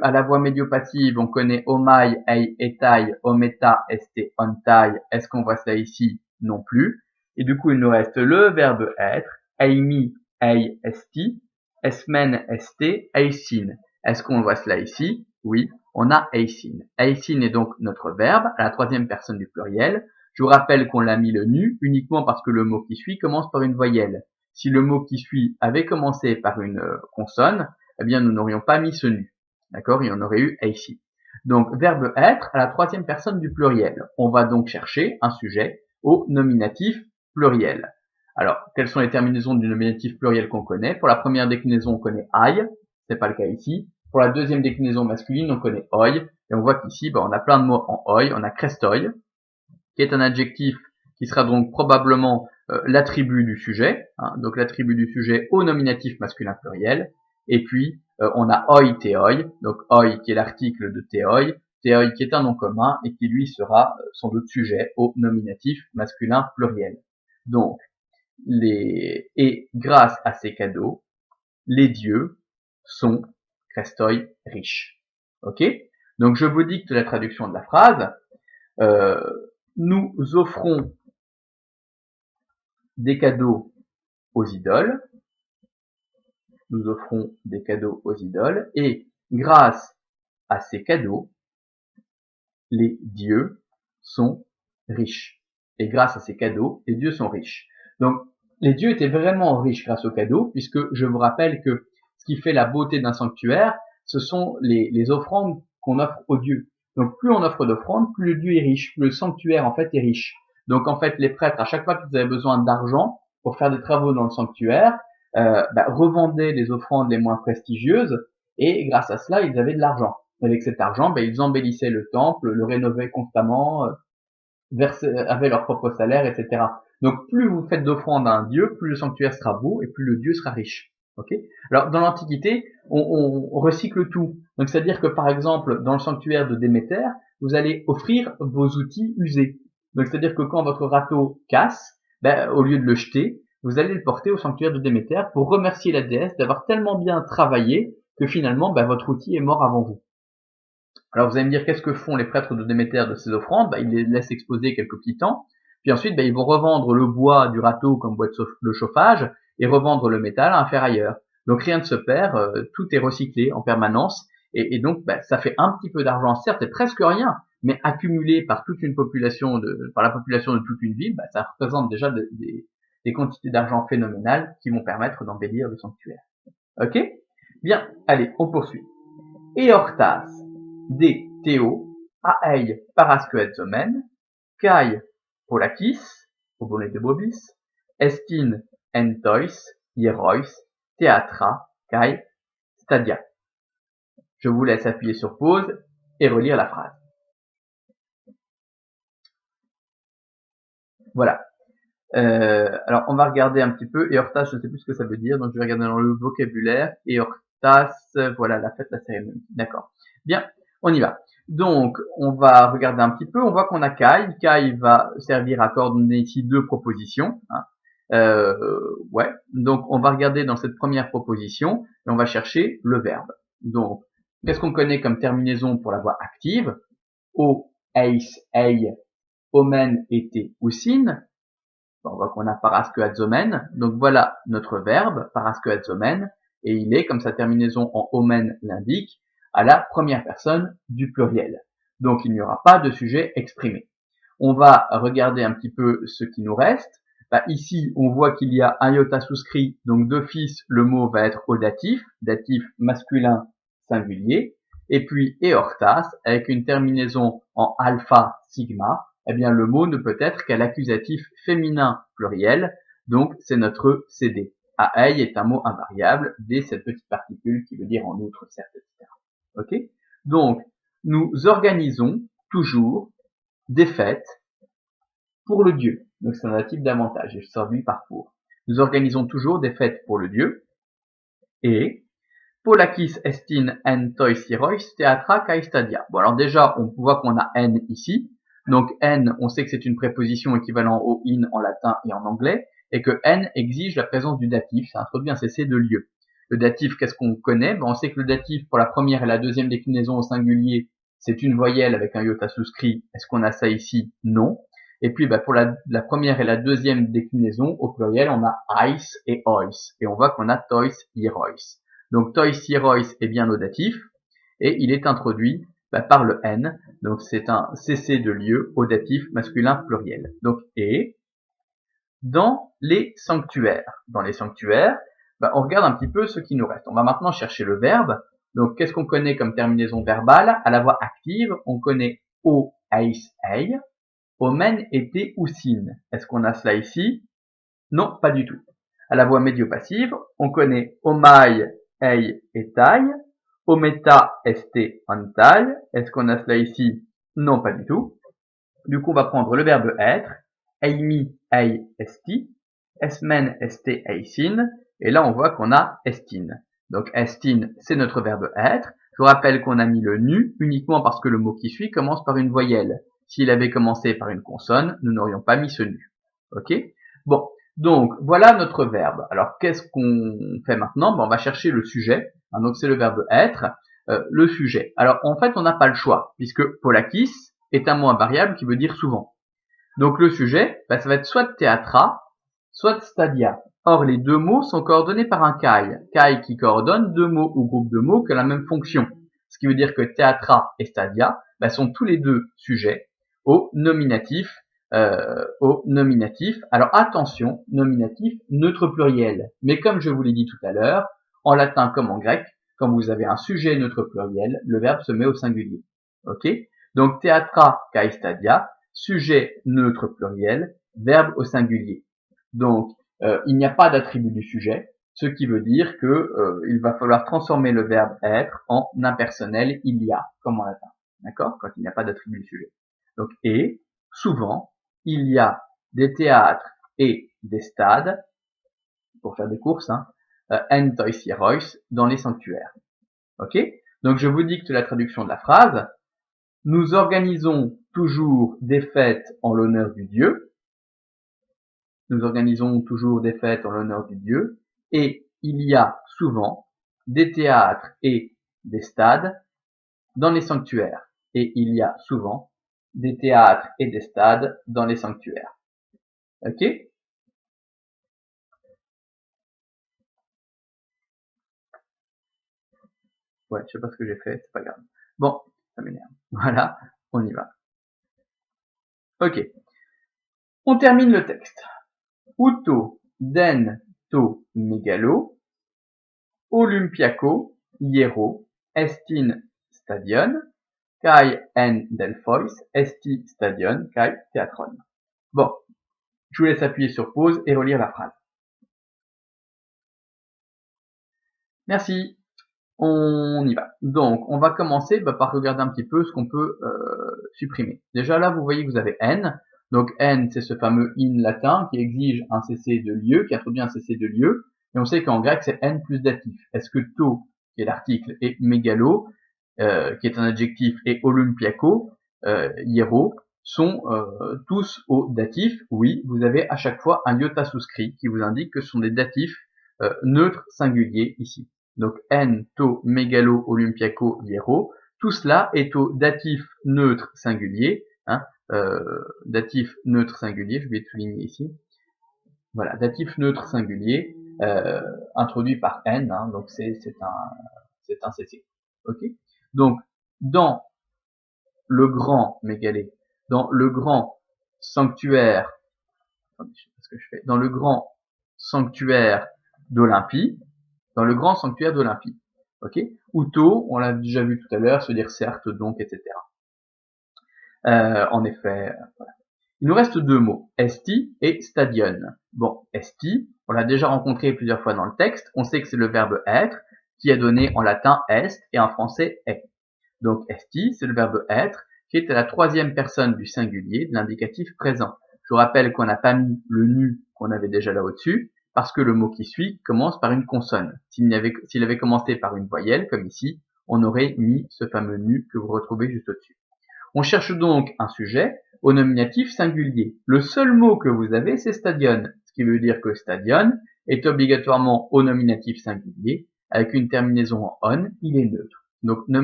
à la voix médio-passive, on connaît omai, ei, etai, ometa, este, ontai. Est-ce qu'on voit cela ici? Non plus. Et du coup, il nous reste le verbe être, eimi, ei, esti, esmen, este, eisin. Est-ce qu'on voit cela ici? Oui, on a eisin. Eisin est donc notre verbe à la troisième personne du pluriel. Je vous rappelle qu'on l'a mis le nu uniquement parce que le mot qui suit commence par une voyelle. Si le mot qui suit avait commencé par une consonne, eh bien, nous n'aurions pas mis ce nu. D'accord? Il y en aurait eu eisin. Donc, verbe être à la troisième personne du pluriel. On va donc chercher un sujet au nominatif pluriel. Alors, quelles sont les terminaisons du nominatif pluriel qu'on connaît? Pour la première déclinaison, on connaît ai, c'est pas le cas ici. Pour la deuxième déclinaison masculine, on connaît oi, et on voit qu'ici, on a plein de mots en oi. On a krestoi, qui est un adjectif qui sera donc probablement l'attribut du sujet, hein, donc l'attribut du sujet au nominatif masculin pluriel. Et puis, on a oi teoi, donc oi qui est l'article de teoi, teoi qui est un nom commun et qui lui sera sans doute sujet au nominatif masculin pluriel. Donc, et grâce à ces cadeaux, les dieux sont krestoi riches. Ok? Donc je vous dicte la traduction de la phrase. Nous offrons des cadeaux aux idoles. Nous offrons des cadeaux aux idoles. Et grâce à ces cadeaux, les dieux sont riches. Et grâce à ces cadeaux, les dieux sont riches. Donc, les dieux étaient vraiment riches grâce aux cadeaux, puisque je vous rappelle que ce qui fait la beauté d'un sanctuaire, ce sont les offrandes qu'on offre aux dieux. Donc, plus on offre d'offrandes, plus le dieu est riche, plus le sanctuaire, en fait, est riche. Donc, en fait, les prêtres, à chaque fois qu'ils avaient besoin d'argent pour faire des travaux dans le sanctuaire, revendaient les offrandes les moins prestigieuses, et grâce à cela, ils avaient de l'argent. Avec cet argent, ils embellissaient le temple, le rénovaient constamment, avaient leur propre salaire, etc. Donc, plus vous faites d'offrandes à un dieu, plus le sanctuaire sera beau et plus le dieu sera riche. Okay. Alors, dans l'Antiquité, on recycle tout. Donc, c'est-à-dire que, par exemple, dans le sanctuaire de Déméter, vous allez offrir vos outils usés. Donc, c'est-à-dire que quand votre râteau casse, au lieu de le jeter, vous allez le porter au sanctuaire de Déméter pour remercier la déesse d'avoir tellement bien travaillé que finalement, votre outil est mort avant vous. Alors vous allez me dire, qu'est-ce que font les prêtres de Déméter de ces offrandes? Ils les laissent exposer quelques petits temps, puis ensuite ils vont revendre le bois du râteau comme bois de chauffage et revendre le métal à un ferrailleur. Donc rien ne se perd, tout est recyclé en permanence, et donc ça fait un petit peu d'argent, certes, et presque rien, mais accumulé par toute une population, par la population de toute une ville, ça représente déjà des quantités d'argent phénoménales qui vont permettre d'embellir le sanctuaire. Ok? Bien, allez, on poursuit. Eortas de Théo, aei parascoetzomen, kai polakis, obone de bobis, estin entois, hierois, théatra, kai stadia. Je vous laisse appuyer sur pause et relire la phrase. Voilà. Alors, on va regarder un petit peu. Eortas, je ne sais plus ce que ça veut dire, donc je vais regarder dans le vocabulaire. Eortas, voilà, la fête, la cérémonie. D'accord. Bien, on y va. Donc, on va regarder un petit peu. On voit qu'on a kai. Kai va servir à coordonner ici deux propositions. Ouais. Donc, on va regarder dans cette première proposition et on va chercher le verbe. Donc, qu'est-ce qu'on connaît comme terminaison pour la voix active? O, eis, ei, omen, ete, ousin. On voit qu'on a parascoadzomen. Donc, voilà notre verbe, parascoadzomen. Et il est, comme sa terminaison en omen l'indique, à la première personne du pluriel. Donc, il n'y aura pas de sujet exprimé. On va regarder un petit peu ce qui nous reste. Ici, on voit qu'il y a un iota souscrit, donc d'office, le mot va être au datif masculin singulier, et puis eortas, avec une terminaison en alpha sigma, eh bien le mot ne peut être qu'à l'accusatif féminin pluriel, donc c'est notre CD. Aei est un mot invariable, D cette petite particule qui veut dire en outre, certes, etc. Ok? Donc, nous organisons toujours des fêtes pour le dieu. Donc c'est un datif d'avantage, et je sors du parcours. Nous organisons toujours des fêtes pour le dieu, et polakis estin en tois hierois theatra kai stadia. Bon, alors déjà, on voit qu'on a n ici. Donc n, on sait que c'est une préposition équivalent au in en latin et en anglais, et que n exige la présence du datif, ça introduit un cessé de lieu. Le datif, qu'est-ce qu'on connaît? On sait que le datif, pour la première et la deuxième déclinaison au singulier, c'est une voyelle avec un iota souscrit. Est-ce qu'on a ça ici? Non. Et puis, pour la première et la deuxième déclinaison, au pluriel, on a ice et ois. Et on voit qu'on a tois, hierois. Donc, tois, hierois est bien le datif. Et il est introduit par le N. Donc, c'est un cessé de lieu au datif masculin pluriel. Donc, et dans les sanctuaires. Dans les sanctuaires, on regarde un petit peu ce qui nous reste. On va maintenant chercher le verbe. Donc, qu'est-ce qu'on connaît comme terminaison verbale? À la voix active, on connaît o, eis, ei, omen, été ou sin. Est-ce qu'on a cela ici? Non, pas du tout. À la voix médio-passive, on connaît omai, ei et tai, ometa, este, antai. Est-ce qu'on a cela ici? Non, pas du tout. Du coup, on va prendre le verbe être, eimi, ei, esti, esmen, este, eisin, et là on voit qu'on a estin. Donc estin, c'est notre verbe être. Je vous rappelle qu'on a mis le nu uniquement parce que le mot qui suit commence par une voyelle. S'il avait commencé par une consonne, nous n'aurions pas mis ce nu. Ok? Bon, donc voilà notre verbe. Alors qu'est-ce qu'on fait maintenant? On va chercher le sujet. Donc c'est le verbe être, le sujet. Alors en fait, on n'a pas le choix, puisque polakis est un mot invariable qui veut dire souvent. Donc le sujet, ça va être soit théâtra, soit stadia. Or, les deux mots sont coordonnés par un kai. Kai qui coordonne deux mots ou groupes de mots qui ont la même fonction. Ce qui veut dire que théâtra et stadia sont tous les deux sujets au nominatif. Alors attention, nominatif neutre pluriel. Mais comme je vous l'ai dit tout à l'heure, en latin comme en grec, quand vous avez un sujet neutre pluriel, le verbe se met au singulier. Ok? Donc théâtra kai stadia, sujet neutre pluriel, verbe au singulier. Donc il n'y a pas d'attribut du sujet, ce qui veut dire que il va falloir transformer le verbe être en impersonnel il y a, comme en latin. D'accord? Quand il n'y a pas d'attribut du sujet. Donc et souvent il y a des théâtres et des stades pour faire des courses, en tois hierois dans les sanctuaires. Ok? Donc je vous dicte la traduction de la phrase. Nous organisons toujours des fêtes en l'honneur du Dieu. Nous organisons toujours des fêtes en l'honneur du Dieu. Et il y a souvent des théâtres et des stades dans les sanctuaires. Et il y a souvent des théâtres et des stades dans les sanctuaires. Ok? Ouais, je sais pas ce que j'ai fait, c'est pas grave. Bon, ça m'énerve. Voilà, on y va. Ok. On termine le texte. Uto, den, to, megalo, Olympiako, hiero, estin stadion, kai en delphois, esti stadion, kai theatron. Bon, je vous laisse appuyer sur pause et relire la phrase. Merci. On y va. Donc, on va commencer par regarder un petit peu ce qu'on peut supprimer. Déjà là, vous voyez que vous avez n. Donc n, c'est ce fameux in latin qui exige un cessé de lieu, qui introduit un cessé de lieu. Et on sait qu'en grec, c'est n plus datif. Est-ce que to, qui est l'article, et mégalo, qui est un adjectif, et olympiako, hiero, sont tous au datif? Oui, vous avez à chaque fois un iota souscrit qui vous indique que ce sont des datifs neutres singuliers ici. Donc n, to, mégalo, olympiako, hiero, tout cela est au datif neutre singulier, datif neutre singulier, je vais souligner ici. Voilà, datif neutre singulier, introduit par n, donc c'est un cc. Ok? Donc, dans le grand mégalé, dans le grand sanctuaire, attendez, je sais pas ce que je fais, dans le grand sanctuaire d'Olympie, dans le grand sanctuaire d'Olympie. Ok? Uto, on l'a déjà vu tout à l'heure, se dire certes, donc, etc. En effet, voilà. Il nous reste deux mots, esti et stadion. Bon, esti, on l'a déjà rencontré plusieurs fois dans le texte, on sait que c'est le verbe être, qui a donné en latin est et en français est. Donc esti, c'est le verbe être, qui est à la troisième personne du singulier de l'indicatif présent. Je vous rappelle qu'on n'a pas mis le nu qu'on avait déjà là au-dessus, parce que le mot qui suit commence par une consonne. S'il avait commencé par une voyelle, comme ici, on aurait mis ce fameux nu que vous retrouvez juste au-dessus. On cherche donc un sujet au nominatif singulier. Le seul mot que vous avez, c'est stadion, ce qui veut dire que stadion est obligatoirement au nominatif singulier, avec une terminaison en on, il est neutre. Donc ne